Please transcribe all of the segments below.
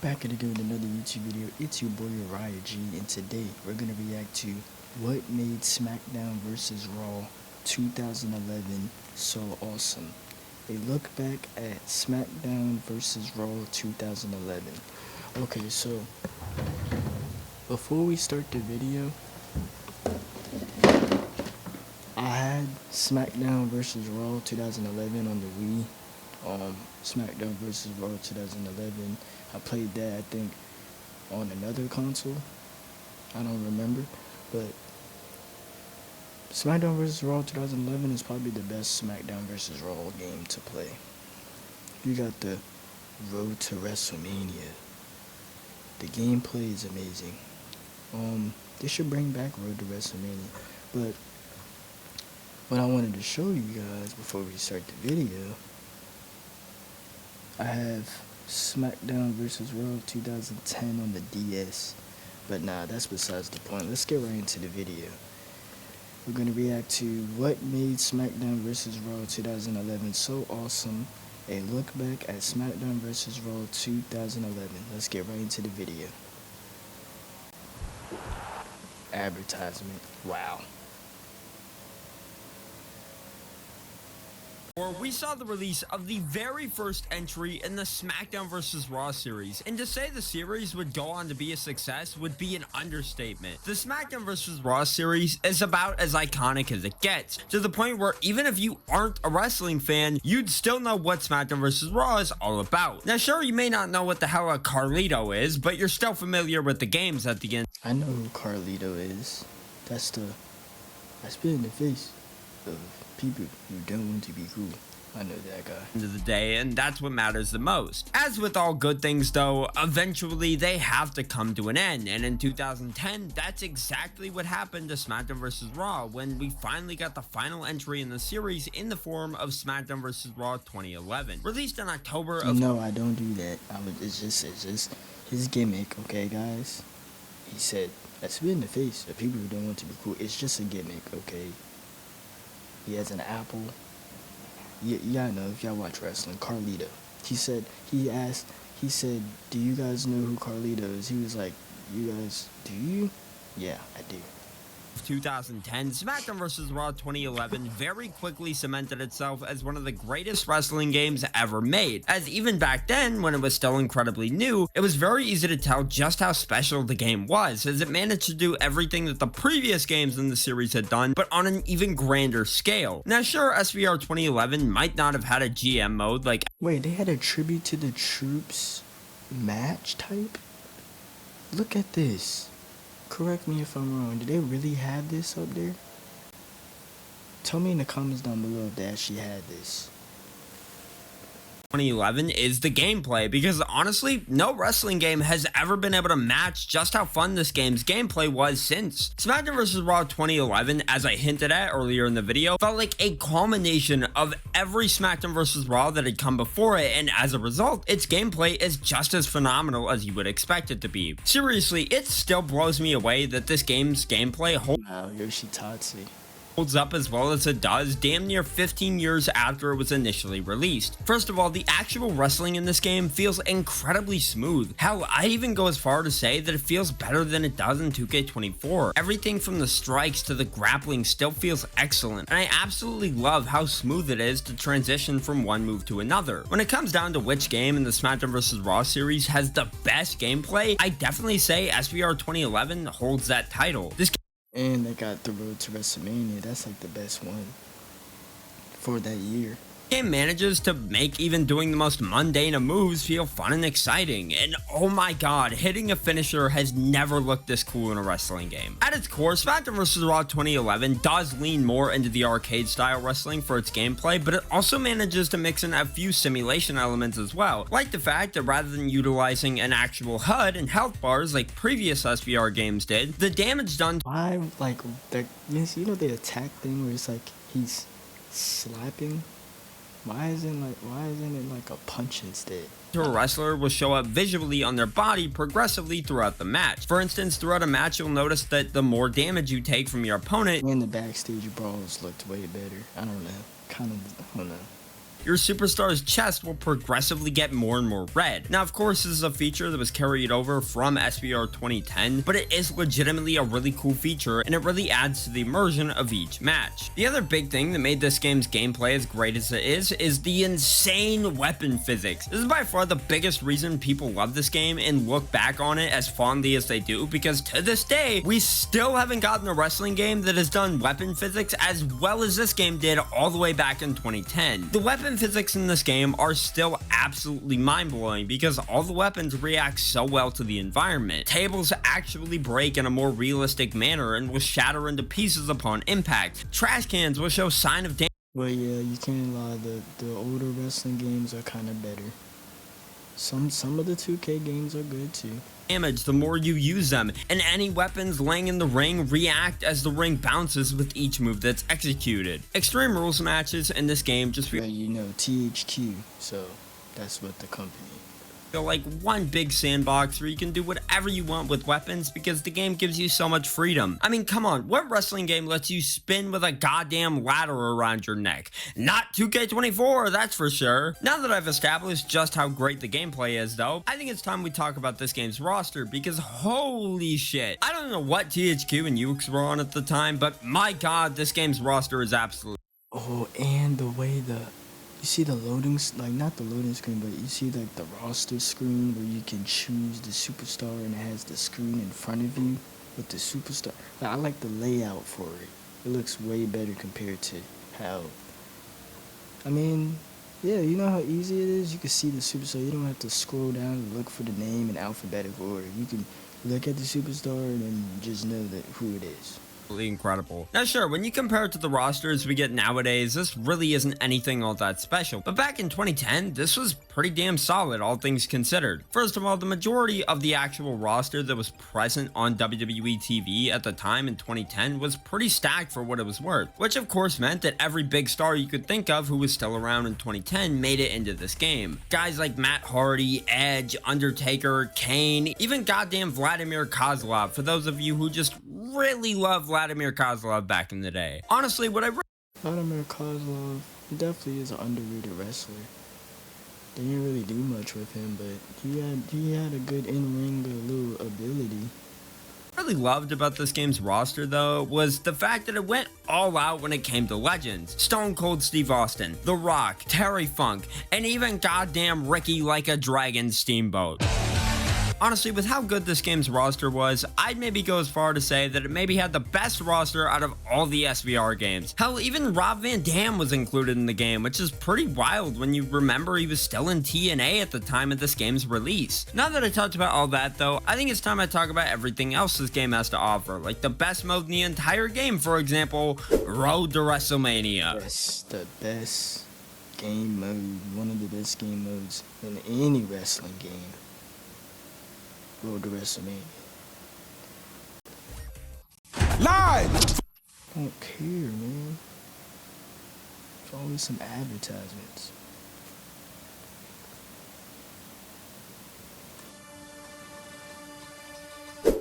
Back at again with another YouTube video. It's your boy Uriah G, and today we're gonna react to what made SmackDown vs. Raw 2011 so awesome. A look back at SmackDown vs. Raw 2011. Okay, so before we start the video, I had SmackDown vs. Raw 2011 on the Wii. SmackDown vs. Raw 2011. I played that, I think, on another console. I don't remember, but SmackDown vs. Raw 2011 is probably the best SmackDown vs. Raw game to play. You got the road to Wrestlemania. The gameplay is amazing. They should bring back Road to WrestleMania. But what I wanted to show you guys before we start the video, I have SmackDown vs. Raw 2010 on the DS. But nah, that's besides the point. Let's get right into the video. We're going to react to what made SmackDown vs. Raw 2011 so awesome. A look back at SmackDown vs. Raw 2011. Let's get right into the video. Advertisement. Wow. We saw the release of the very first entry in the SmackDown vs. Raw series, and to say the series would go on to be a success would be an understatement. The SmackDown vs. Raw series is about as iconic as it gets, to the point where even if you aren't a wrestling fan, you'd still know what SmackDown vs. Raw is all about. Now sure, you may not know what the hell a Carlito is, but you're still familiar with the games at the end. I know who Carlito is. I spit in the face of people who don't want to be cool. I know that guy. End of the day, and that's what matters the most. As with all good things though, eventually they have to come to an end, and in 2010 that's exactly what happened to SmackDown vs. Raw when we finally got the final entry in the series in the form of SmackDown vs. Raw 2011, released in October of— No, I don't do that. It's just his gimmick, okay guys? He said, I spit in the face of people who don't want to be cool. It's just a gimmick, okay? He has an apple. Yeah, I know if y'all watch wrestling. Carlito. He said, do you guys know who Carlito is? He was like, you guys, do you? Yeah, I do. 2010, SmackDown vs. Raw 2011 very quickly cemented itself as one of the greatest wrestling games ever made, as even back then, when it was still incredibly new, it was very easy to tell just how special the game was, as it managed to do everything that the previous games in the series had done, but on an even grander scale. Now sure, SVR 2011 might not have had a GM mode like— Wait, they had a tribute to the troops match type? Look at this. Correct me if I'm wrong. Do they really have this up there? Tell me in the comments down below if they actually had this. 2011 is the gameplay, because honestly, no wrestling game has ever been able to match just how fun this game's gameplay was since. SmackDown vs. Raw 2011, as I hinted at earlier in the video, felt like a culmination of every SmackDown vs. Raw that had come before it, and as a result, its gameplay is just as phenomenal as you would expect it to be. Seriously, it still blows me away that this game's gameplay holds up as well as it does damn near 15 years after it was initially released. First of all, the actual wrestling in this game feels incredibly smooth. Hell, I'd even go as far to say that it feels better than it does in 2K24. Everything from the strikes to the grappling still feels excellent, and I absolutely love how smooth it is to transition from one move to another. When it comes down to which game in the SmackDown vs. Raw series has the best gameplay, I definitely say SVR 2011 holds that title. And they got the Road to WrestleMania. That's like the best one for that year. Game manages to make even doing the most mundane of moves feel fun and exciting, and oh my god, hitting a finisher has never looked this cool in a wrestling game. At its core, SmackDown vs. Raw 2011 does lean more into the arcade style wrestling for its gameplay, but it also manages to mix in a few simulation elements as well, like the fact that rather than utilizing an actual HUD and health bars like previous SVR games did, the damage done— Why, like, you know the attack thing where it's like he's slapping? Why isn't it like a punch instead? To a wrestler will show up visually on their body progressively throughout the match. For instance, throughout a match, you'll notice that the more damage you take from your opponent— And the backstage brawls looked way better. I don't know. I don't know. your superstar's chest will progressively get more and more red. Now, of course, this is a feature that was carried over from SBR 2010, but it is legitimately a really cool feature, and it really adds to the immersion of each match. The other big thing that made this game's gameplay as great as it is the insane weapon physics. This is by far the biggest reason people love this game and look back on it as fondly as they do, because to this day, we still haven't gotten a wrestling game that has done weapon physics as well as this game did all the way back in 2010. The weapon physics in this game are still absolutely mind-blowing because all the weapons react so well to the environment. Tables actually break in a more realistic manner and will shatter into pieces upon impact. Trash cans will show sign of damage. Well, yeah, you can't lie, the older wrestling games are kind of better. Some of the 2K games are good too. The more you use them, and any weapons laying in the ring react as the ring bounces with each move that's executed. Extreme Rules matches in this game just feel, you know, THQ, so that's what the company. Feel like one big sandbox where you can do whatever you want with weapons because the game gives you so much freedom. I mean, come on, what wrestling game lets you spin with a goddamn ladder around your neck? Not 2K24, that's for sure. Now that I've established just how great the gameplay is though, I think it's time we talk about this game's roster because holy shit. I don't know what THQ and Ukes were on at the time, but my god, this game's roster is absolute. Oh, and the way you see the loading, like not the loading screen, but you see like the roster screen where you can choose the superstar and it has the screen in front of you with the superstar. Like, I like the layout for it. It looks way better compared to how, I mean, yeah, you know how easy it is? You can see the superstar. You don't have to scroll down and look for the name in alphabetical order. You can look at the superstar and then just know who it is. Incredible. Now sure, when you compare it to the rosters we get nowadays, this really isn't anything all that special, but back in 2010, this was pretty damn solid, all things considered. First of all, the majority of the actual roster that was present on WWE TV at the time in 2010 was pretty stacked for what it was worth, which of course meant that every big star you could think of who was still around in 2010 made it into this game. Guys like Matt Hardy, Edge, Undertaker, Kane, even goddamn Vladimir Kozlov, for those of you who just really love Vladimir Kozlov back in the day. Honestly, what I Vladimir Kozlov definitely is an underrated wrestler. They didn't really do much with him, but he had a good in-ring little ability. really loved about this game's roster though was the fact that it went all out when it came to legends. Stone Cold Steve Austin, The Rock, Terry Funk, and even goddamn Ricky like a Dragon Steamboat. Honestly, with how good this game's roster was, I'd maybe go as far to say that it maybe had the best roster out of all the SVR games. Hell, even Rob Van Dam was included in the game, which is pretty wild when you remember he was still in TNA at the time of this game's release. Now that I talked about all that though, I think it's time I talk about everything else this game has to offer, like the best mode in the entire game, for example, Road to WrestleMania. Yes, the best game mode, one of the best game modes in any wrestling game. Road to WrestleMania. Live! I don't care, man. There's always some advertisements.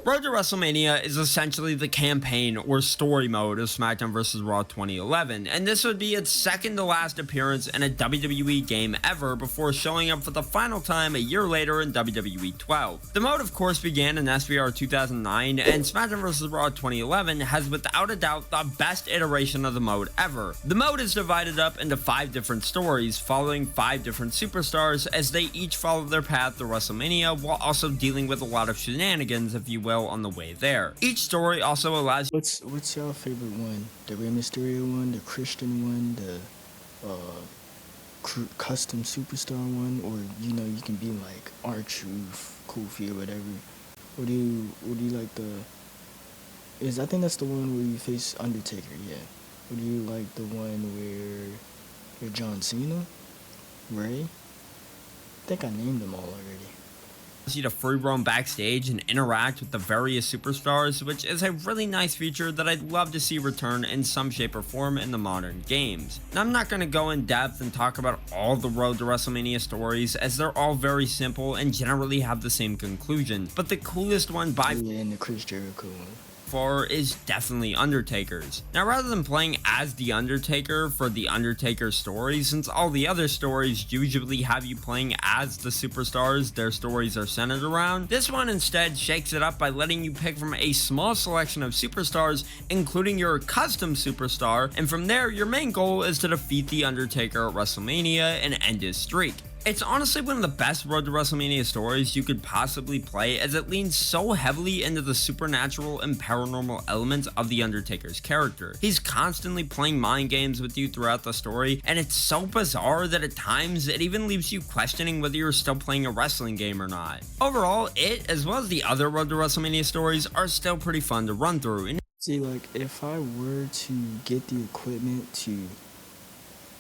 Road to WrestleMania is essentially the campaign or story mode of Smackdown vs. Raw 2011, and this would be its second to last appearance in a WWE game ever before showing up for the final time a year later in WWE 12. The mode of course began in SVR 2009, and Smackdown vs. Raw 2011 has without a doubt the best iteration of the mode ever. The mode is divided up into 5 different stories, following 5 different superstars as they each follow their path to WrestleMania while also dealing with a lot of shenanigans, if you will, on the way there. Each story also allows you. What's your favorite one? The Rey Mysterio one, the Christian one, the custom superstar one, or you know you can be like R-Truth, Kofi, or whatever. Or do you like I think that's the one where you face Undertaker, yeah. Or do you like the one where you're John Cena, Ray? I think I named them all already. You to free roam backstage and interact with the various superstars, which is a really nice feature that I'd love to see return in some shape or form in the modern games. Now, I'm not going to go in depth and talk about all the Road to WrestleMania stories, as they're all very simple and generally have the same conclusion, but the coolest one by and the Chris Jericho one. far is definitely Undertaker's. Now, rather than playing as The Undertaker for the Undertaker story, since all the other stories usually have you playing as the superstars their stories are centered around, this one instead shakes it up by letting you pick from a small selection of superstars, including your custom superstar, and from there, your main goal is to defeat The Undertaker at WrestleMania and end his streak. It's honestly one of the best Road to WrestleMania stories you could possibly play, as it leans so heavily into the supernatural and paranormal elements of The Undertaker's character. He's constantly playing mind games with you throughout the story, and it's so bizarre that at times it even leaves you questioning whether you're still playing a wrestling game or not. Overall, it, as well as the other Road to WrestleMania stories, are still pretty fun to run through. And see, like, if I were to get the equipment to,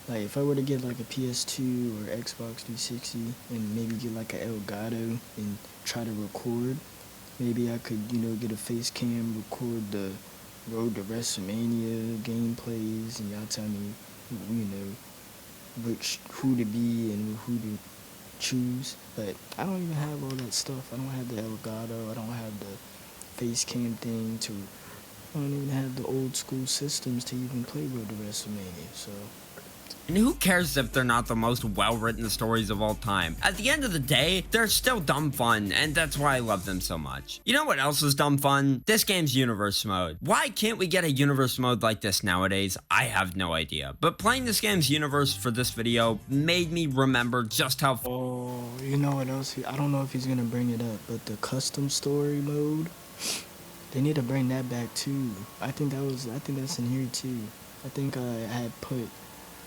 like, if I were to get like a PS2 or Xbox 360 and maybe get like an Elgato and try to record, maybe I could, you know, get a face cam, record the Road to WrestleMania gameplays, and y'all tell me, you know, who to be and who to choose. But I don't even have all that stuff. I don't have the Elgato. I don't have the face cam thing to. I don't even have the old school systems to even play Road to WrestleMania. So. And who cares if they're not the most well-written stories of all time? At the end of the day, they're still dumb fun, and that's why I love them so much. You know what else is dumb fun? This game's universe mode. Why can't we get a universe mode like this nowadays? I have no idea. But playing this game's universe for this video made me remember just how— oh, you know what else? I don't know if he's gonna bring it up, but the custom story mode, they need to bring that back too. I think that's in here too. I think I had put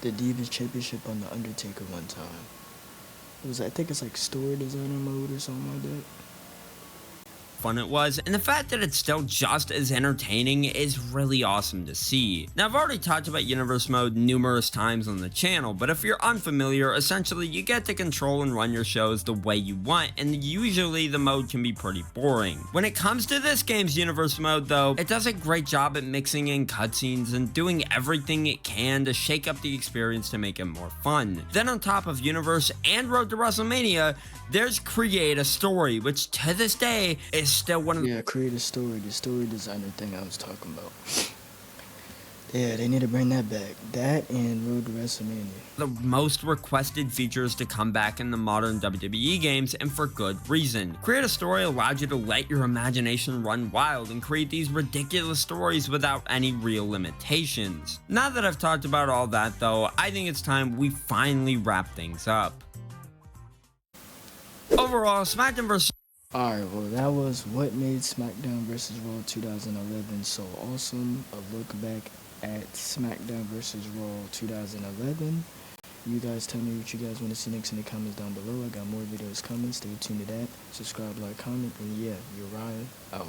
the Divas Championship on the Undertaker one time. I think it's like story designer mode or something like that. fun it was, and the fact that it's still just as entertaining is really awesome to see. Now, I've already talked about Universe Mode numerous times on the channel, but if you're unfamiliar, essentially you get to control and run your shows the way you want, and usually the mode can be pretty boring. When it comes to this game's Universe Mode though, it does a great job at mixing in cutscenes and doing everything it can to shake up the experience to make it more fun. Then on top of Universe and Road to WrestleMania, there's Create a Story, which to this day is still one of the— Yeah, Create a Story, the story designer thing I was talking about. Yeah, they need to bring that back. That and Road to WrestleMania. the most requested features to come back in the modern WWE games, and for good reason. Create a Story allows you to let your imagination run wild and create these ridiculous stories without any real limitations. Now that I've talked about all that though, I think it's time we finally wrap things up. Overall, Smackdown vs. Alright, well that was what made SmackDown vs. Raw 2011 so awesome. A look back at SmackDown vs. Raw 2011. You guys tell me what you guys want to see next in the comments down below. I got more videos coming. Stay tuned to that. Subscribe, like, comment, and yeah, Uriah out.